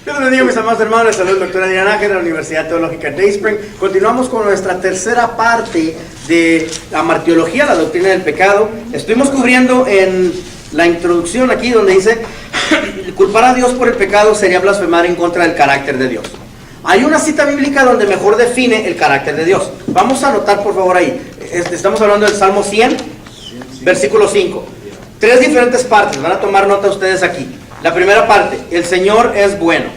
Dios bendiga, mis amados hermanos. Les saluda el doctor Adrián Ángel de la Universidad Teológica de Dayspring. Continuamos con nuestra tercera parte de la martirología, la doctrina del pecado. Estuvimos cubriendo en la introducción aquí donde dice: culpar a Dios por el pecado sería blasfemar en contra del carácter de Dios. Hay una cita bíblica donde mejor define el carácter de Dios. Vamos a anotar por favor ahí. Estamos hablando del Salmo 100, versículo 5. Tres diferentes partes, van a tomar nota ustedes aquí. La primera parte: el Señor es bueno.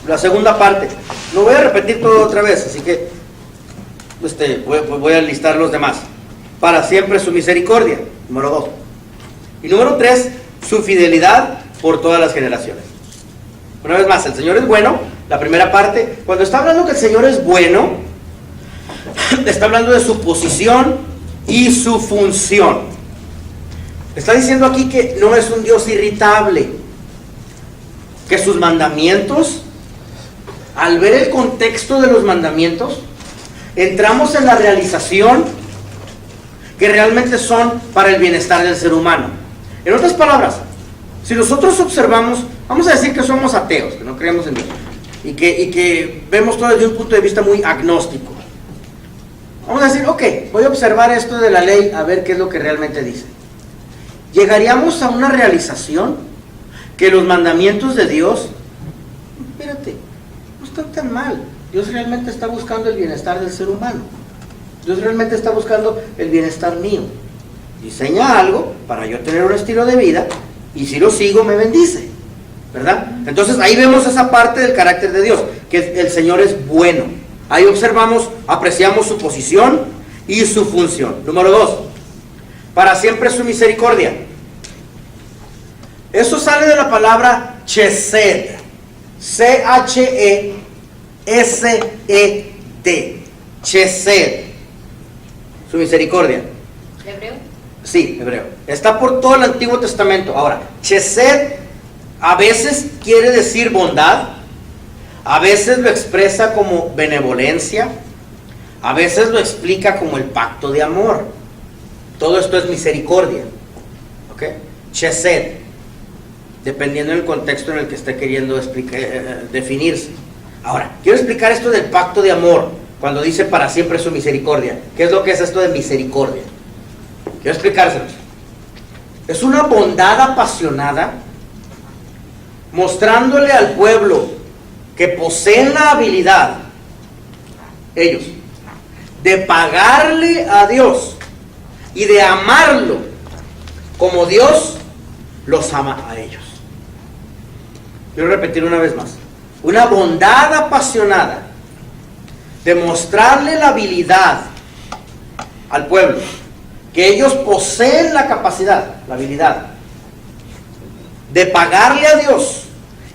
La segunda parte, lo voy a repetir todo otra vez, así que voy a listar los demás. Para siempre su misericordia, número 2. Y número 3, su fidelidad por todas las generaciones. Una vez más, el Señor es bueno. La primera parte, cuando está hablando que el Señor es bueno, está hablando de su posición y su función. Está diciendo aquí que no es un Dios irritable, que sus mandamientos, al ver el contexto de los mandamientos, entramos en la realización que realmente son para el bienestar del ser humano. En otras palabras, si nosotros observamos, vamos a decir que somos ateos, que no creemos en Dios, y que vemos todo desde un punto de vista muy agnóstico. Vamos a decir, ok, voy a observar esto de la ley, a ver qué es lo que realmente dice. Llegaríamos a una realización que los mandamientos de Dios, espérate, no están tan mal. Dios realmente está buscando el bienestar del ser humano. Dios realmente está buscando el bienestar mío. Diseña algo para yo tener un estilo de vida, y si lo sigo me bendice, ¿verdad? Entonces ahí vemos esa parte del carácter de Dios, que el Señor es bueno. Ahí observamos, apreciamos su posición y su función. Número 2, para siempre su misericordia. Eso sale de la palabra chesed, C-H-E-S-E-D, chesed, su misericordia. ¿Hebreo? Sí, hebreo. Está por todo el Antiguo Testamento. Ahora, chesed a veces quiere decir bondad, a veces lo expresa como benevolencia, a veces lo explica como el pacto de amor. Todo esto es misericordia. ¿Ok? Chesed, dependiendo del contexto en el que esté queriendo definirse. Ahora, quiero explicar esto del pacto de amor, cuando dice para siempre su misericordia. ¿Qué es lo que es esto de misericordia? Quiero explicárselos. Es una bondad apasionada, mostrándole al pueblo que poseen la habilidad, ellos, de pagarle a Dios y de amarlo como Dios los ama a ellos. Quiero repetir una vez más. Una bondad apasionada de mostrarle la habilidad al pueblo, que ellos poseen la capacidad, la habilidad de pagarle a Dios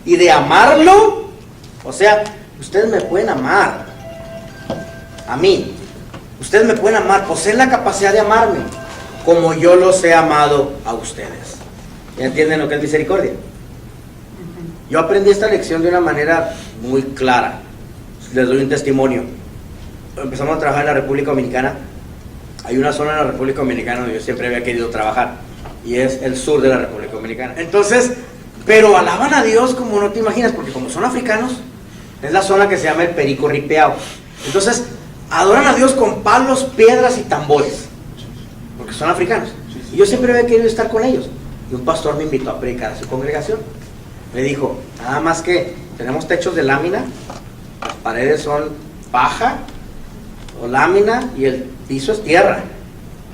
y de amarlo. O sea, ustedes me pueden amar a mí, ustedes me pueden amar, poseen la capacidad de amarme como yo los he amado a ustedes. ¿Ya entienden lo que es misericordia? Yo aprendí esta lección de una manera muy clara. Les doy un testimonio. Empezamos a trabajar en la República Dominicana. Hay una zona en la República Dominicana donde yo siempre había querido trabajar, y es el sur de la República Dominicana. Entonces, pero alaban a Dios como no te imaginas, porque como son africanos, es la zona que se llama el Perico Ripeao. Entonces, adoran a Dios con palos, piedras y tambores, porque son africanos. Y yo siempre había querido estar con ellos. Y un pastor me invitó a predicar a su congregación. Me dijo, nada más que tenemos techos de lámina, las paredes son paja o lámina y el piso es tierra.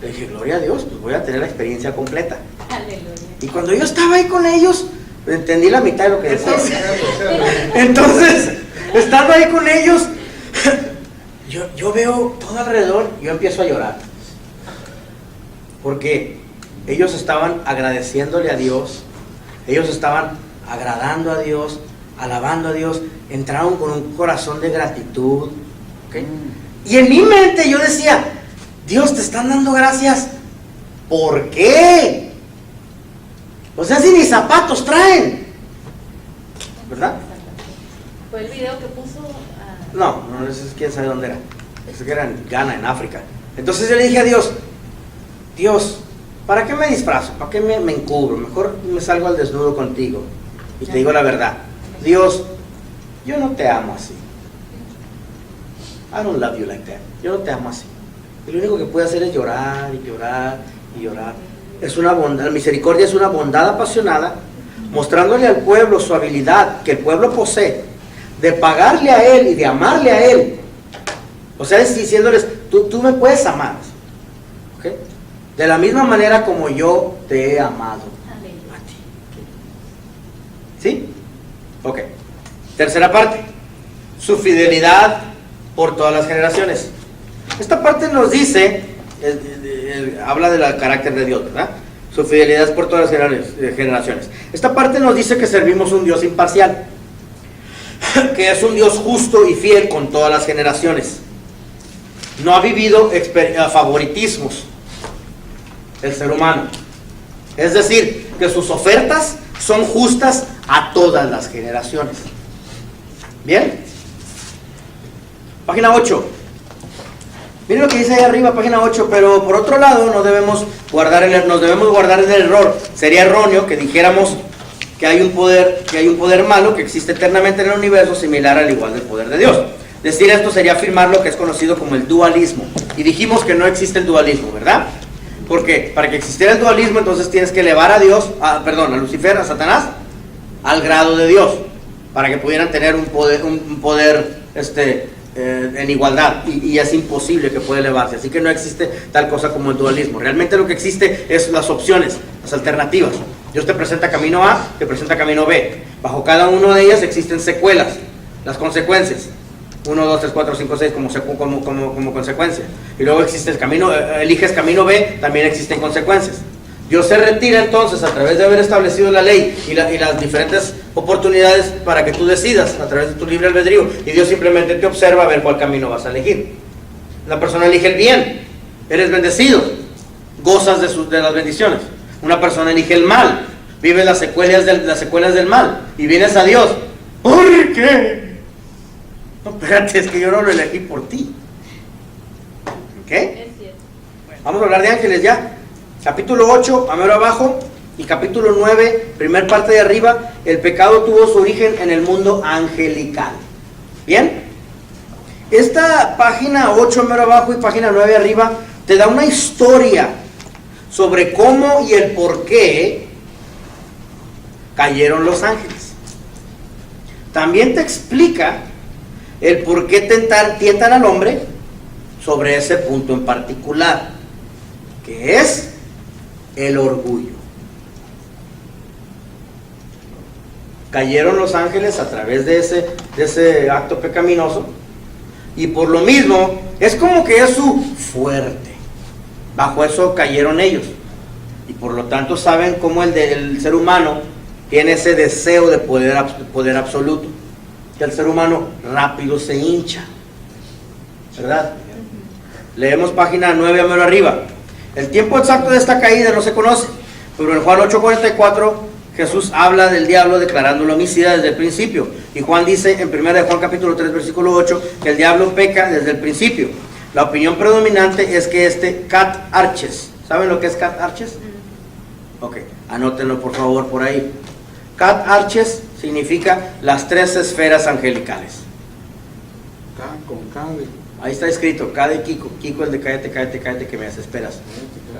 Le dije, gloria a Dios, pues voy a tener la experiencia completa. Aleluya. Y cuando yo estaba ahí con ellos, entendí la mitad de lo que decían. Entonces, estando ahí con ellos, yo veo todo alrededor, yo empiezo a llorar. Porque ellos estaban agradeciéndole a Dios, ellos estaban agradando a Dios, alabando a Dios, entraron con un corazón de gratitud. ¿Okay? Y en mi mente yo decía, Dios, te están dando gracias, ¿por qué? O sea, si ni zapatos traen, ¿verdad? ¿Fue el video que puso? No, ese es quién sabe dónde era. Ese que era en Ghana, en África. Entonces yo le dije a Dios, Dios, ¿para qué me disfrazo? ¿Para qué me encubro? Mejor me salgo al desnudo contigo. Y te digo la verdad, Dios, yo no te amo así. I don't love you like that. Yo no te amo así. Y lo único que puede hacer es llorar y llorar y llorar. Es una bondad, la misericordia es una bondad apasionada, mostrándole al pueblo su habilidad que el pueblo posee de pagarle a Él y de amarle a Él. O sea, es diciéndoles, tú me puedes amar, ¿ok? De la misma manera como yo te he amado a ti. ¿Sí? Ok. Tercera parte, su fidelidad por todas las generaciones. Esta parte nos dice, habla del carácter de Dios, ¿verdad? Su fidelidad es por todas las generaciones. Esta parte nos dice que servimos un Dios imparcial, que es un Dios justo y fiel con todas las generaciones. No ha vivido favoritismos el ser humano. Es decir, que sus ofertas son justas a todas las generaciones. ¿Bien? Página 8. Miren lo que dice ahí arriba, página 8, pero por otro lado nos debemos guardar en el error. Sería erróneo que dijéramos que hay un poder malo que existe eternamente en el universo, similar al igual del poder de Dios. Decir esto sería afirmar lo que es conocido como el dualismo. Y dijimos que no existe el dualismo, ¿verdad? Porque para que existiera el dualismo, entonces tienes que elevar a Lucifer, a Satanás, al grado de Dios, para que pudieran tener un poder en igualdad, y es imposible que pueda elevarse. Así que no existe tal cosa como el dualismo. Realmente lo que existe es las opciones, las alternativas. Dios te presenta camino A, te presenta camino B. Bajo cada una de ellas existen secuelas, las consecuencias. 1, 2, 3, 4, 5, 6 como consecuencia. Y luego existe el camino, eliges camino B, también existen consecuencias. Dios se retira entonces a través de haber establecido la ley y las diferentes oportunidades para que tú decidas a través de tu libre albedrío, y Dios simplemente te observa a ver cuál camino vas a elegir. Una persona elige el bien, eres bendecido, gozas de las bendiciones. Una persona elige el mal, vive las secuelas del mal, y vienes a Dios. ¿Por qué? No, espérate, es que yo no lo elegí por ti. ¿Ok? Vamos a hablar de ángeles ya. Capítulo 8, a mero abajo, y capítulo 9, primer parte de arriba. El pecado tuvo su origen en el mundo angelical. ¿Bien? Esta página 8 a mero abajo y página 9 arriba te da una historia sobre cómo y el por qué cayeron los ángeles. También te explica el por qué tientan al hombre sobre ese punto en particular, que es el orgullo. Cayeron los ángeles a través de ese acto pecaminoso, y por lo mismo es como que es su fuerte. Bajo eso cayeron ellos, y por lo tanto saben cómo el ser humano tiene ese deseo de poder absoluto, que el ser humano rápido se hincha, ¿verdad? Leemos página 9 a mero arriba. El tiempo exacto de esta caída no se conoce, pero en Juan 8:44 Jesús habla del diablo declarándolo homicida desde el principio, y Juan dice en 1 de Juan capítulo 3 versículo 8 que el diablo peca desde el principio. La opinión predominante es que cat arches, ¿saben lo que es cat arches? Ok, anótenlo por favor por ahí. Cat arches significa las 3 esferas angelicales. Con K de... Ahí está escrito, K de Kiko. Kiko es de cállate, cállate, cállate, que me desesperas.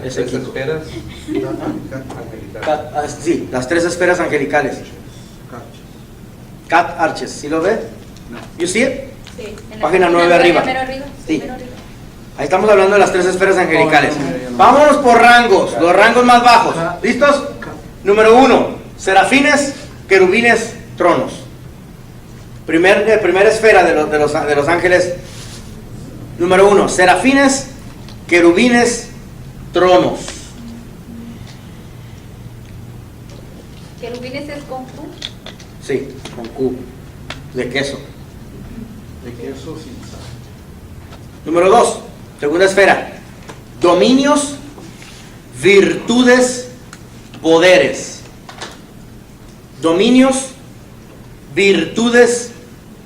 Ese ¿Tres Kiko. esferas? Angelical. Sí, las 3 esferas angelicales. Cat arches, ¿sí lo ve? No. You see it? Sí, en la Página 9 arriba. mero arriba. Sí. Mero arriba. Ahí estamos hablando de las 3 esferas angelicales. no. Vámonos por rangos, los rangos más bajos. ¿Listos? Número 1, serafines, querubines, tronos. Primera esfera de los ángeles. Número 1, serafines, querubines, tronos. Querubines es con Q. Sí, con Q, de queso. De queso sin sal. Número 2, segunda esfera, dominios, virtudes, poderes. Dominios, virtudes,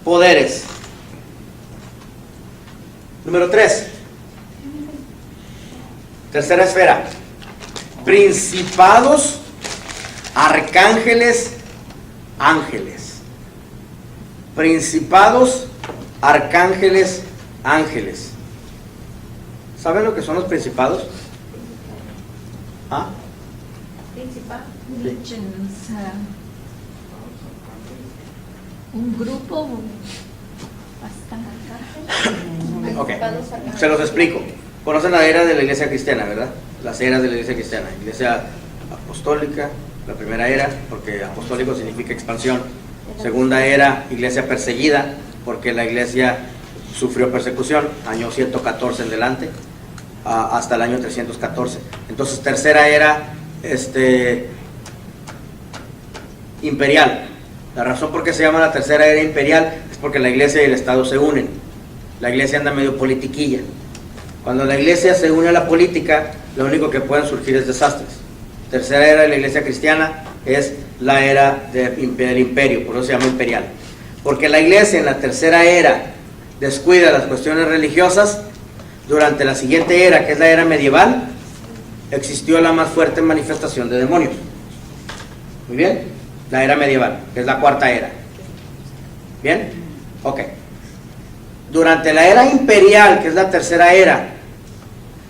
poderes. Número 3, tercera esfera, principados, arcángeles, ángeles. Principados, arcángeles, ángeles. ¿Saben lo que son los principados? ¿Ah? Principal. Legions, un grupo bastante. Ok, se los explico. Conocen la era de la iglesia cristiana, ¿verdad? Las eras de la iglesia cristiana. Iglesia apostólica, la primera era, porque apostólico significa expansión. Segunda era, iglesia perseguida, porque la iglesia sufrió persecución, año 114 en adelante, hasta el año 314. Entonces, tercera era, imperial. La razón por qué se llama la tercera era imperial es porque la iglesia y el Estado se unen. La iglesia anda medio politiquilla. Cuando la iglesia se une a la política, lo único que pueden surgir es desastres. Tercera era de la iglesia cristiana es la era del imperio, por eso se llama imperial. Porque la iglesia en la tercera era descuida las cuestiones religiosas. Durante la siguiente era, que es la era medieval, existió la más fuerte manifestación de demonios. Muy bien, la era medieval, que es la cuarta era. ¿Bien? Ok. Durante la era imperial, que es la tercera era,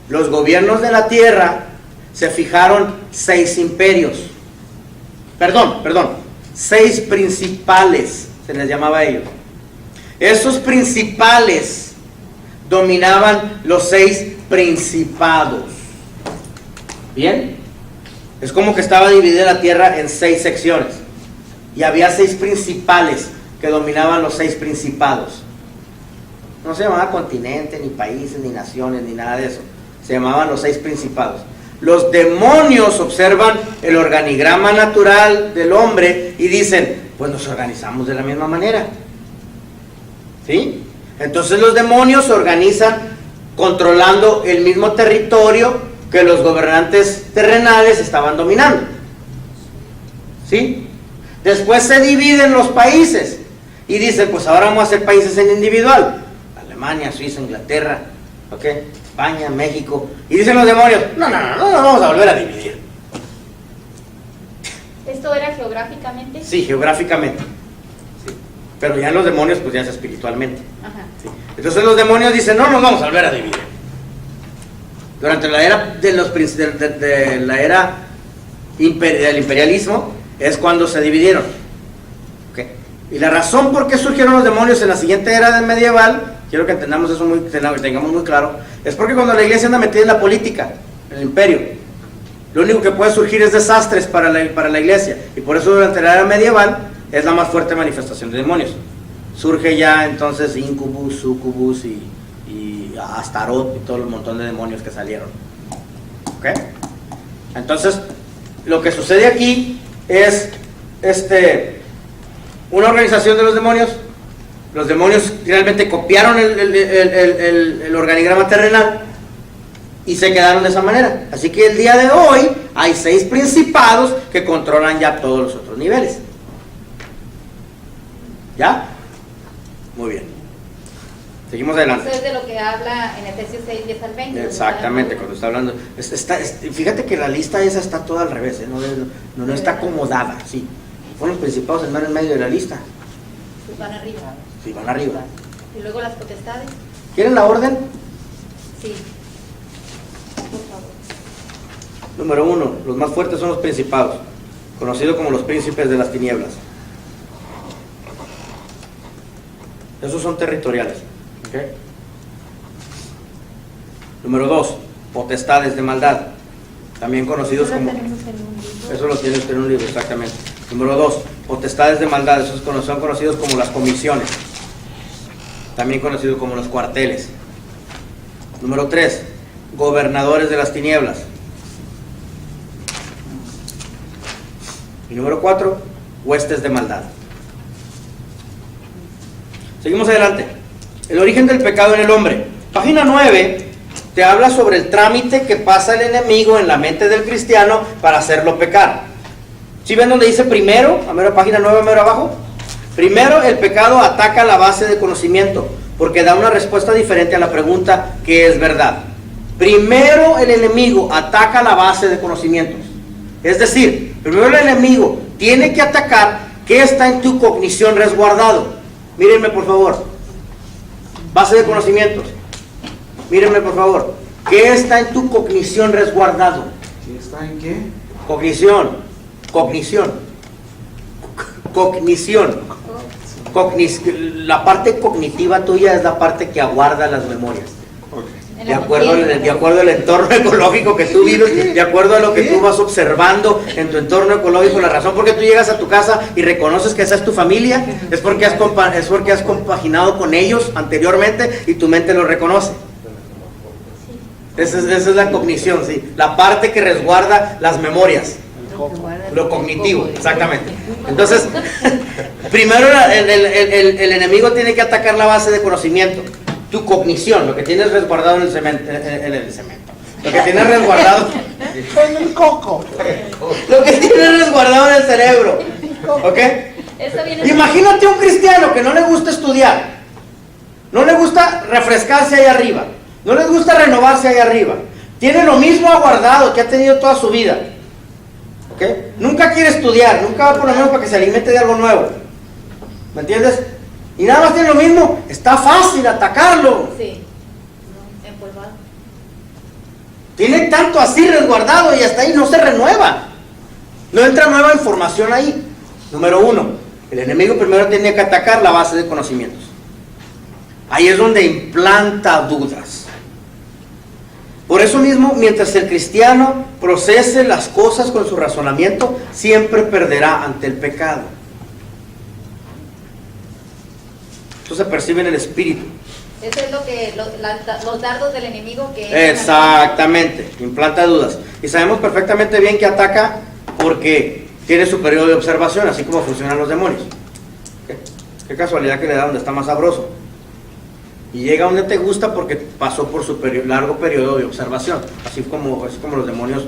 los gobiernos de la tierra se fijaron 6 imperios. Perdón, 6 principales, se les llamaba a ellos. Esos principales dominaban los 6 principados. ¿Bien? Es como que estaba dividida la tierra en 6 secciones. Y había 6 principales que dominaban los 6 principados. No se llamaba continente, ni países, ni naciones, ni nada de eso. Se llamaban los 6 principados. Los demonios observan el organigrama natural del hombre y dicen, pues nos organizamos de la misma manera. ¿Sí? Entonces los demonios se organizan controlando el mismo territorio que los gobernantes terrenales estaban dominando. ¿Sí? Después se dividen los países y dicen, pues ahora vamos a hacer países en individual. Alemania, Suiza, Inglaterra, ¿ok? España, México. Y dicen los demonios, no vamos a volver a dividir. ¿Esto era geográficamente? Sí, geográficamente. Sí. Pero ya los demonios, pues ya es espiritualmente. Ajá. Sí. Entonces los demonios dicen, no nos vamos a volver a dividir. Durante la era de la era del imperialismo es cuando se dividieron. ¿Okay? Y la razón por qué surgieron los demonios en la siguiente era medieval, quiero que entendamos eso tengamos muy claro, es porque cuando la iglesia anda metida en la política, en el imperio, lo único que puede surgir es desastres para la iglesia. Y por eso durante la era medieval es la más fuerte manifestación de demonios. Surge ya entonces Incubus, Sucubus y Astaroth y todo el montón de demonios que salieron. ¿Ok? Entonces, lo que sucede aquí es una organización de los demonios. Los demonios realmente copiaron el organigrama terrenal y se quedaron de esa manera. Así que el día de hoy hay 6 principados que controlan ya todos los otros niveles. ¿Ya? Muy bien. Seguimos adelante. Eso es de lo que habla en Efesios 6, 10 al 20. Exactamente, cuando está hablando. Fíjate que la lista esa está toda al revés, no está acomodada. Sí. Fueron los principados en medio de la lista. Pues van arriba. Sí, van arriba. Y luego las potestades. ¿Quieren la orden? Sí. Por favor. Número 1, los más fuertes son los principados, conocidos como los príncipes de las tinieblas. Esos son territoriales. ¿Okay? Número 2, potestades de maldad, también conocidos como... Eso lo tiene usted en un libro, exactamente. Número 2, potestades de maldad, esos son conocidos como las comisiones, también conocidos como los cuarteles. Número 3, gobernadores de las tinieblas. Y número 4, huestes de maldad. Seguimos adelante. El origen del pecado en el hombre. Página 9 te habla sobre el trámite que pasa el enemigo en la mente del cristiano para hacerlo pecar. ¿Sí ven donde dice primero? A mero página 9, a mero abajo. Primero, el pecado ataca la base de conocimiento, porque da una respuesta diferente a la pregunta ¿qué es verdad? Primero el enemigo ataca la base de conocimientos. Es decir, primero el enemigo tiene que atacar ¿Qué está en tu cognición resguardado? Mírenme por favor. Base de conocimientos. Mírenme por favor. ¿Qué está en tu cognición resguardado? ¿Qué está en qué? Cognición. Cognición. Cognición. La parte cognitiva tuya es la parte que aguarda las memorias. Ok. De acuerdo al entorno ecológico que tú vives, de acuerdo a lo que tú vas observando en tu entorno ecológico, la razón por qué tú llegas a tu casa y reconoces que esa es tu familia, es porque has compaginado con ellos anteriormente y tu mente lo reconoce. Esa es la cognición, sí, la parte que resguarda las memorias, lo cognitivo, exactamente. Entonces, primero el enemigo tiene que atacar la base de conocimiento. Tu cognición, lo que tienes resguardado en el cemento, lo que tienes resguardado En el coco. lo que tienes resguardado en el cerebro, ¿ok? Eso viene Imagínate un cristiano que no le gusta estudiar, no le gusta refrescarse ahí arriba, no le gusta renovarse ahí arriba, tiene lo mismo aguardado que ha tenido toda su vida, ¿ok? Nunca quiere estudiar, nunca va por lo menos para que se alimente de algo nuevo, ¿me entiendes? Y nada más tiene lo mismo, está fácil atacarlo. Sí, empolvado. Tiene tanto así resguardado y hasta ahí no se renueva. No entra nueva información ahí. Número uno, el enemigo primero tiene que atacar la base de conocimientos. Ahí es donde implanta dudas. Por eso mismo, mientras el cristiano procese las cosas con su razonamiento, siempre perderá ante el pecado. Esto se percibe en el espíritu. Eso es lo que los dardos del enemigo que Exactamente, implanta dudas. Y sabemos perfectamente bien que ataca porque tiene su periodo de observación, así como funcionan los demonios. Qué casualidad que le da donde está más sabroso. Y llega donde te gusta porque pasó por su largo periodo de observación. Así como los demonios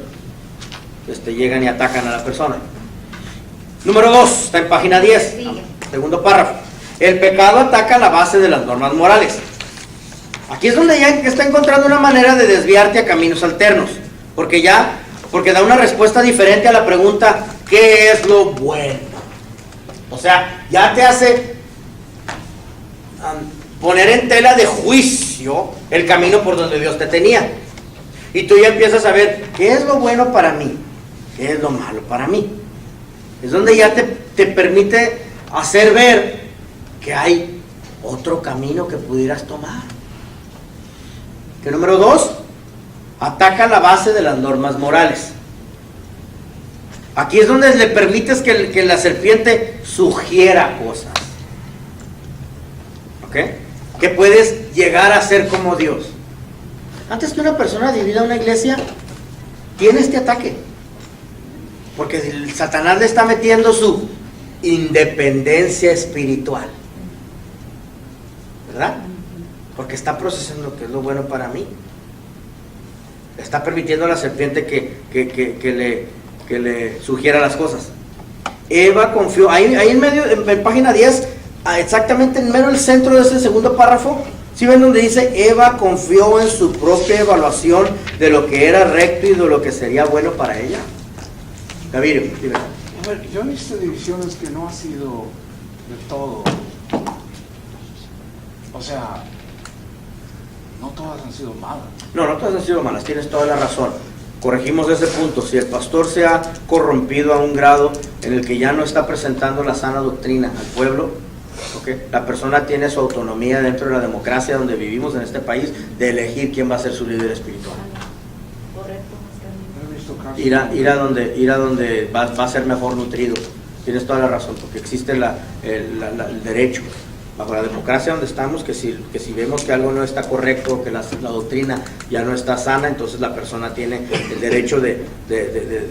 llegan y atacan a la persona. Número 2, está en página 10, Sigue. segundo párrafo. El pecado ataca la base de las normas morales. Aquí es donde ya está encontrando una manera de desviarte a caminos alternos, porque da una respuesta diferente a la pregunta ¿qué es lo bueno? O sea, ya te hace poner en tela de juicio el camino por donde Dios te tenía. Y tú ya empiezas a ver ¿qué es lo bueno para mí? ¿Qué es lo malo para mí? Es donde ya te permite hacer ver que hay otro camino que pudieras tomar. Que número 2, ataca la base de las normas morales. Aquí es donde le permites que la serpiente sugiera cosas. ¿Ok? Que puedes llegar a ser como Dios. Antes que una persona divida a una iglesia, tiene este ataque. Porque el Satanás le está metiendo su independencia espiritual. ¿Verdad? Porque está procesando lo que es lo bueno para mí. Está permitiendo a la serpiente que le sugiera las cosas. Eva confió, ahí en medio, en página 10, exactamente en medio del centro de ese segundo párrafo, ¿sí ven donde dice Eva confió en su propia evaluación de lo que era recto y de lo que sería bueno para ella? Gavirio, dime. A ver, yo he visto divisiones que no ha sido de todo. O sea, no todas han sido malas. No todas han sido malas, tienes toda la razón. Corregimos ese punto. Si el pastor se ha corrompido a un grado en el que ya no está presentando la sana doctrina al pueblo, ¿okay? La persona tiene su autonomía dentro de la democracia donde vivimos en este país de elegir quién va a ser su líder espiritual. Correcto. He visto casos. Ir a donde va a ser mejor nutrido. Tienes toda la razón, porque existe el derecho. Bajo la democracia donde estamos, que si vemos que algo no está correcto, que la doctrina ya no está sana, entonces la persona tiene el derecho de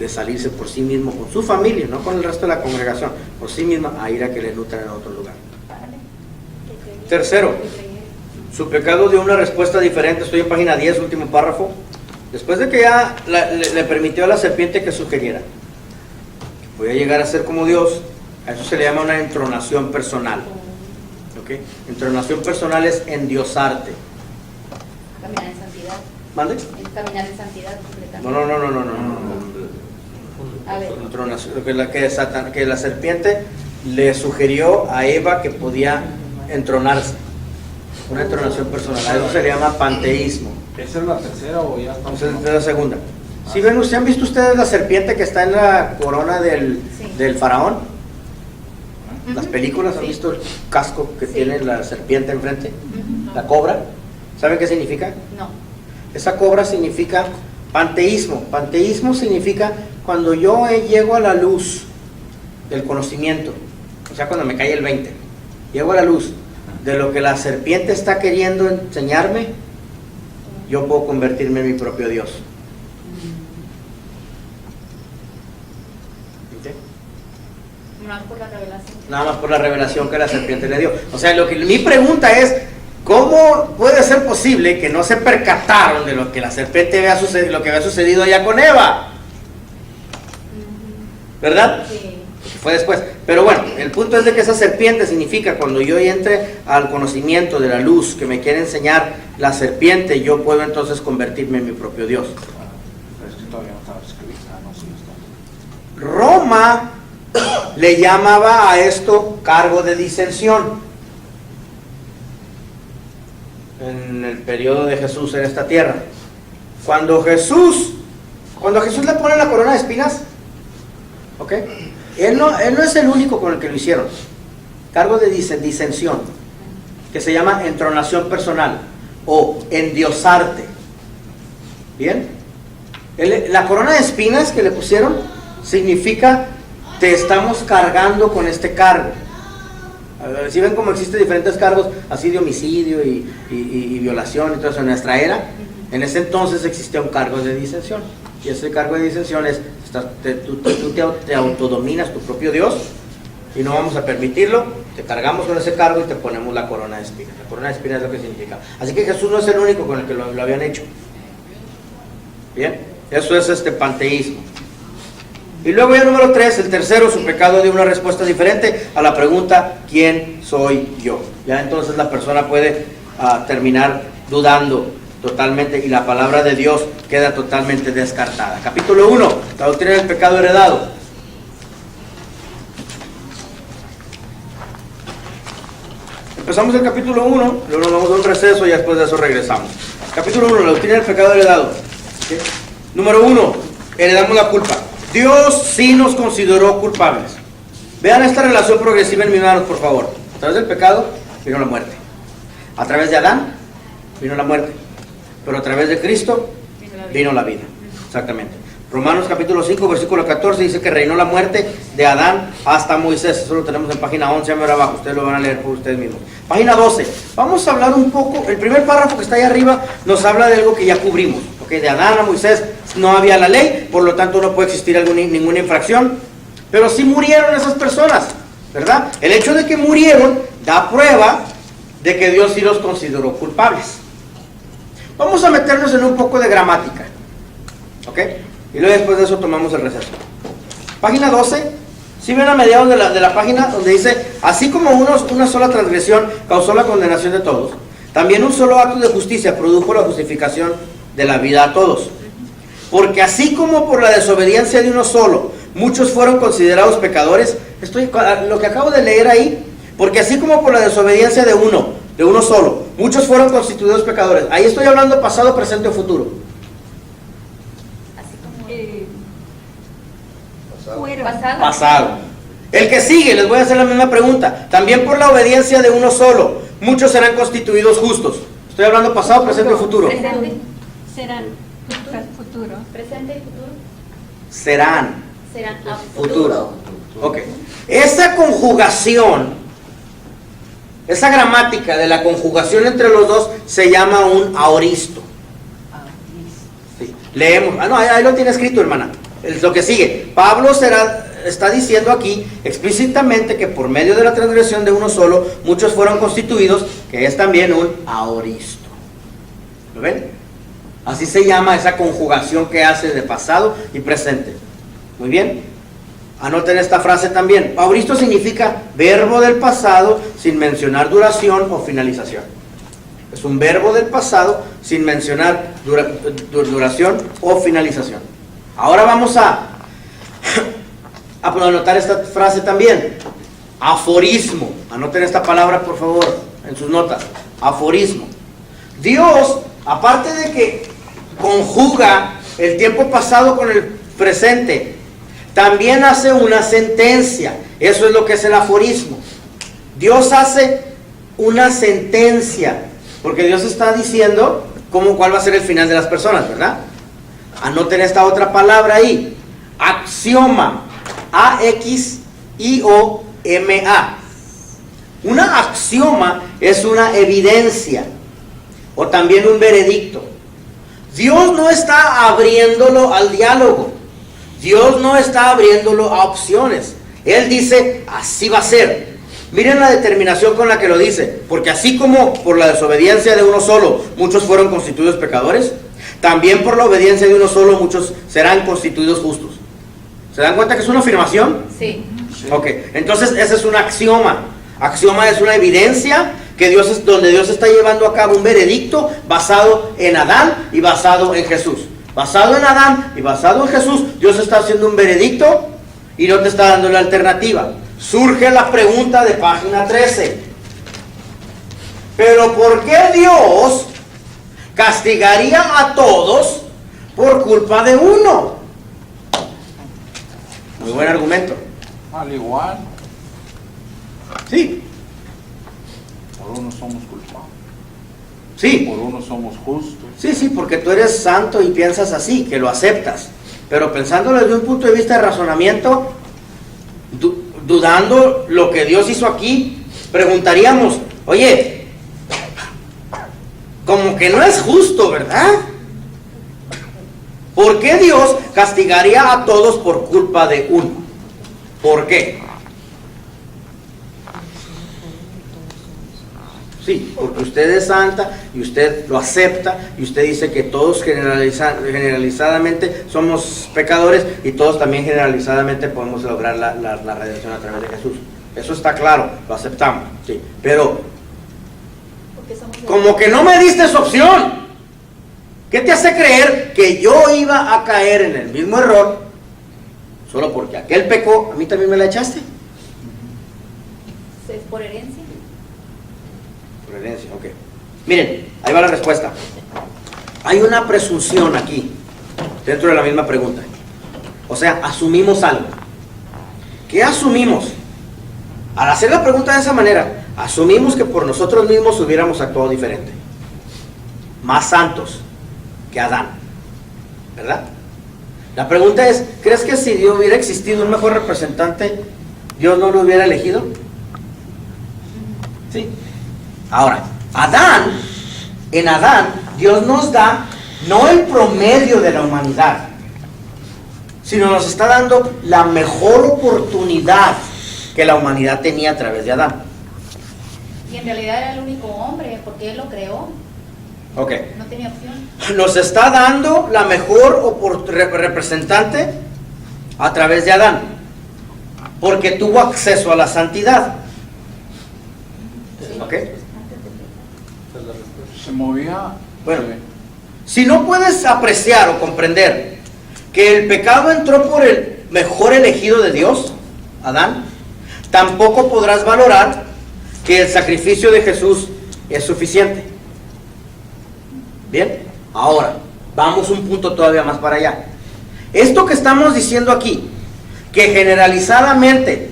salirse por sí mismo, con su familia, no con el resto de la congregación, por sí misma, a ir a que le nutran en otro lugar. Tercero, su pecado dio una respuesta diferente. Estoy en página 10, último párrafo. Después de que ya le permitió a la serpiente que sugiriera que podía llegar a ser como Dios, a eso se le llama una entronación personal. ¿Okay? Entronación personal es endiosarte. Caminar en santidad. ¿Mande? Es caminar en santidad completamente. No. A ver. Entronación, que la serpiente le sugirió a Eva que podía entronarse, una entronación personal. A eso se le llama panteísmo. ¿Esa es la tercera o ya estamos? Esa es la segunda. ¿Sí han visto ustedes la serpiente que está en la corona del faraón? Las películas, ¿han visto el casco que tiene la serpiente enfrente? La cobra. ¿Saben qué significa? No. Esa cobra significa panteísmo. Panteísmo significa cuando yo llego a la luz del conocimiento, o sea, cuando me cae el 20, llego a la luz de lo que la serpiente está queriendo enseñarme, yo puedo convertirme en mi propio Dios. ¿Viste? Nada más por la revelación. Nada más por la revelación que la serpiente le dio. O sea, mi pregunta es, ¿cómo puede ser posible que no se percataron de lo que la serpiente había sucedido, lo que había sucedido allá con Eva? ¿Verdad? Sí. Fue después. Pero bueno, el punto es de que esa serpiente significa cuando yo entre al conocimiento de la luz que me quiere enseñar la serpiente, yo puedo entonces convertirme en mi propio Dios. Pero es que todavía no estaba escrita, no sé, está. Roma le llamaba a esto cargo de disensión. En el periodo de Jesús en esta tierra. Cuando Jesús le pone la corona de espinas, ¿ok? Él no es el único con el que lo hicieron. Cargo de disensión, que se llama entronación personal o endiosarte. ¿Bien? La corona de espinas que le pusieron significa te estamos cargando con este cargo. Si ven cómo existen diferentes cargos así de homicidio y violación y todo eso en nuestra era, en ese entonces existía un cargo de disensión. Y ese cargo de disensión es, tú te autodominas tu propio Dios y no vamos a permitirlo, te cargamos con ese cargo y te ponemos la corona de espinas. La corona de espinas es lo que significa. Así que Jesús no es el único con el que lo habían hecho. Bien, eso es panteísmo. Y luego ya número 3, el tercero, su pecado dio una respuesta diferente a la pregunta, ¿quién soy yo? Ya entonces la persona puede terminar dudando totalmente y la palabra de Dios queda totalmente descartada. Capítulo 1, la doctrina del pecado heredado. Empezamos el capítulo 1, luego nos vamos a un receso y después de eso regresamos. Capítulo 1, la doctrina del pecado heredado. ¿Sí? Número 1, heredamos la culpa. Dios sí nos consideró culpables. Vean esta relación progresiva en mis manos, por favor. A través del pecado vino la muerte. A través de Adán vino la muerte. Pero a través de Cristo vino la vida. Exactamente. Romanos capítulo 5, versículo 14 dice que reinó la muerte de Adán hasta Moisés. Eso lo tenemos en página 11, a ver abajo. Ustedes lo van a leer por ustedes mismos. Página 12. Vamos a hablar un poco. El primer párrafo que está ahí arriba nos habla de algo que ya cubrimos. De Adán a Moisés no había la ley, por lo tanto no puede existir ninguna infracción. Pero sí murieron esas personas, ¿verdad? El hecho de que murieron da prueba de que Dios sí los consideró culpables. Vamos a meternos en un poco de gramática, ¿ok? Y luego después de eso tomamos el receso. Página 12, ¿sí ven a mediados de la página donde dice, así como una sola transgresión causó la condenación de todos, también un solo acto de justicia produjo la justificación de la vida a todos? Porque así como por la desobediencia de uno solo, muchos fueron considerados pecadores, lo que acabo de leer ahí, porque así como por la desobediencia de uno solo, muchos fueron constituidos pecadores. Ahí estoy hablando pasado, presente o futuro. Así como Fueron. Pasado. El que sigue, les voy a hacer la misma pregunta. También por la obediencia de uno solo, muchos serán constituidos justos. Estoy hablando pasado, presente o futuro. presente, Serán futuro. presente y futuro. Serán. Serán a Futuro. Ok. Esa conjugación, esa gramática de la conjugación entre los dos se llama un aoristo. Sí. Leemos. No, ahí lo tiene escrito, hermana. Es lo que sigue. Pablo está diciendo aquí explícitamente que por medio de la transgresión de uno solo, muchos fueron constituidos, que es también un aoristo. ¿Lo ven? Así se llama esa conjugación que hace de pasado y presente. Muy bien. Anoten esta frase también. Aoristo significa verbo del pasado sin mencionar duración o finalización. Es un verbo del pasado sin mencionar duración o finalización. Ahora vamos a anotar esta frase también. Aforismo. Anoten esta palabra, por favor, en sus notas. Aforismo. Dios, aparte de que conjuga el tiempo pasado con el presente, también hace una sentencia. Eso es lo que es el aforismo. Dios hace una sentencia, porque Dios está diciendo cuál va a ser el final de las personas, ¿verdad? Anoten esta otra palabra ahí. Axioma. A-X-I-O-M-A. Una axioma es una evidencia o también un veredicto. Dios no está abriéndolo al diálogo. Dios no está abriéndolo a opciones. Él dice, así va a ser. Miren la determinación con la que lo dice. Porque así como por la desobediencia de uno solo muchos fueron constituidos pecadores, también por la obediencia de uno solo muchos serán constituidos justos. ¿Se dan cuenta que es una afirmación? Sí. Ok, entonces ese es un axioma. Axioma es una evidencia que donde Dios está llevando a cabo un veredicto basado en Adán y basado en Jesús. Basado en Adán y basado en Jesús, Dios está haciendo un veredicto y no te está dando la alternativa. Surge la pregunta de página 13. ¿Pero por qué Dios castigaría a todos por culpa de uno? Muy buen argumento. Al igual, Sí, por uno somos culpables, sí. por uno somos justos. Sí, porque tú eres santo y piensas así, que lo aceptas. Pero pensándolo desde un punto de vista de razonamiento, dudando lo que Dios hizo aquí, preguntaríamos, oye, como que no es justo, ¿verdad? ¿Por qué Dios castigaría a todos por culpa de uno? ¿Por qué? Sí, porque usted es santa y usted lo acepta y usted dice que todos generalizadamente somos pecadores y todos también generalizadamente podemos lograr la redención a través de Jesús. Eso está claro, lo aceptamos, sí. Pero Porque somos como que no me diste esa opción. ¿Qué te hace creer que yo iba a caer en el mismo error solo porque aquel pecó, a mí también me la echaste? es por herencia. Por herencia, ok. Miren, ahí va la respuesta. Hay una presunción aquí, dentro de la misma pregunta. O sea, asumimos algo. ¿Qué asumimos? Al hacer la pregunta de esa manera, asumimos que por nosotros mismos hubiéramos actuado diferente. Más santos que Adán, ¿verdad? La pregunta es, ¿crees que si Dios hubiera existido un mejor representante, Dios no lo hubiera elegido? Sí. Ahora, en Adán, Dios nos da no el promedio de la humanidad, sino nos está dando la mejor oportunidad que la humanidad tenía a través de Adán. Y en realidad era el único hombre, porque él lo creó. Ok. No tenía opción. Nos está dando la mejor representante a través de Adán, porque tuvo acceso a la santidad. ¿Ok? Se movía. Bueno, si no puedes apreciar o comprender que el pecado entró por el mejor elegido de Dios, Adán, tampoco podrás valorar que el sacrificio de Jesús es suficiente. Bien, ahora vamos un punto todavía más para allá. Esto que estamos diciendo aquí, que generalizadamente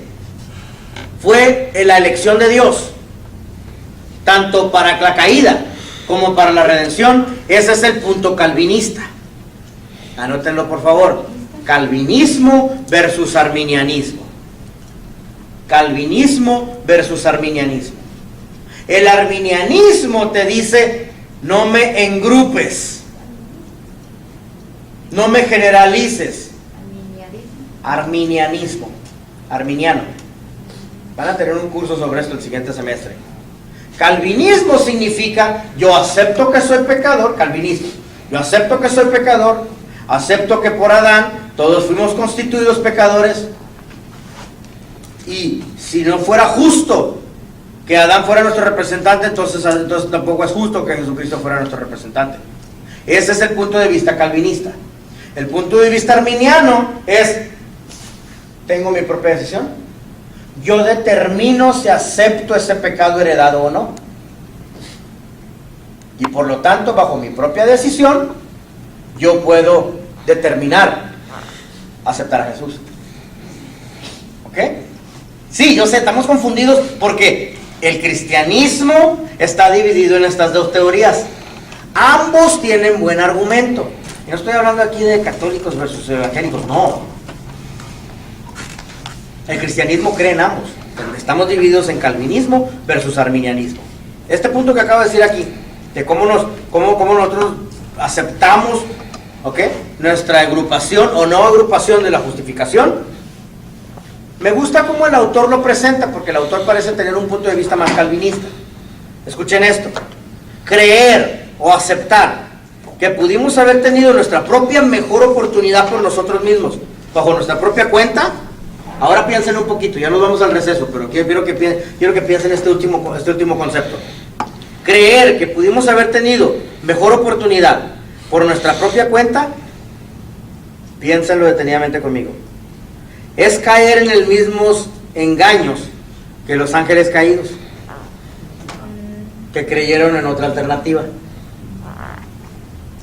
fue la elección de Dios, tanto para la caída como para la redención, ese es el punto calvinista. Anótenlo por favor. Calvinismo versus arminianismo. Calvinismo versus arminianismo. El arminianismo te dice, no me engrupes, no me generalices. Arminianismo, arminiano. Van a tener un curso sobre esto el siguiente semestre. Calvinismo significa, yo acepto que soy pecador, calvinismo. Yo acepto que soy pecador, acepto que por Adán todos fuimos constituidos pecadores, y si no fuera justo que Adán fuera nuestro representante, entonces tampoco es justo que Jesucristo fuera nuestro representante. Ese es el punto de vista calvinista. El punto de vista arminiano es, tengo mi propia decisión, yo determino si acepto ese pecado heredado o no. Y por lo tanto, bajo mi propia decisión, yo puedo determinar aceptar a Jesús. ¿Ok? Sí, yo sé, estamos confundidos porque el cristianismo está dividido en estas dos teorías. Ambos tienen buen argumento. Y no estoy hablando aquí de católicos versus evangélicos, no. El cristianismo cree en ambos. Estamos divididos en calvinismo versus arminianismo. Este punto que acabo de decir aquí, de cómo nosotros aceptamos, ¿ok?, nuestra agrupación o no agrupación de la justificación, me gusta cómo el autor lo presenta, porque el autor parece tener un punto de vista más calvinista. Escuchen esto: creer o aceptar que pudimos haber tenido nuestra propia mejor oportunidad por nosotros mismos, bajo nuestra propia cuenta. Ahora piensen un poquito, ya nos vamos al receso, pero quiero que piensen este último concepto. Creer que pudimos haber tenido mejor oportunidad por nuestra propia cuenta, piénsenlo detenidamente conmigo, es caer en los mismos engaños que los ángeles caídos, que creyeron en otra alternativa.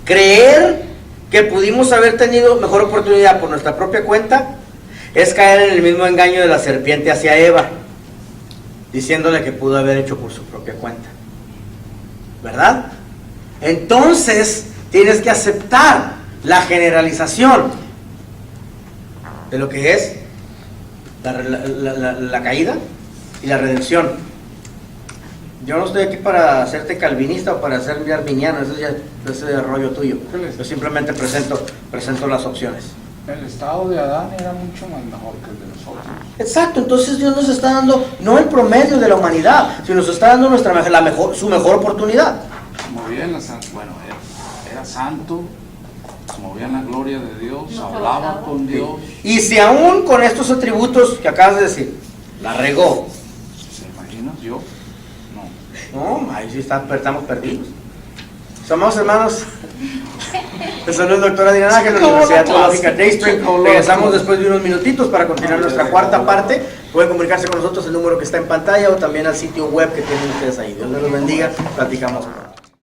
Creer que pudimos haber tenido mejor oportunidad por nuestra propia cuenta es caer en el mismo engaño de la serpiente hacia Eva, diciéndole que pudo haber hecho por su propia cuenta. ¿Verdad? Entonces tienes que aceptar la generalización de lo que es la caída y la redención. Yo no estoy aquí para hacerte calvinista o para hacerme arminiano, ese es rollo tuyo. Yo simplemente presento las opciones. El estado de Adán era mucho más mejor que el de nosotros. Exacto, entonces Dios nos está dando no el promedio de la humanidad, sino nos está dando su mejor oportunidad. Movía en la bueno, era santo, se movía en la gloria de Dios, hablaba con Dios. Y si aún con estos atributos que acabas de decir, la regó. ¿Se imaginas yo? No, ahí sí estamos perdidos. Somos hermanos. Eso es el doctor Adrián Ángel de la Universidad Teológica Daystream. Regresamos después de unos minutitos para continuar nuestra cuarta parte. Pueden comunicarse con nosotros el número que está en pantalla o también al sitio web que tienen ustedes ahí. Dios les los bendiga. Platicamos.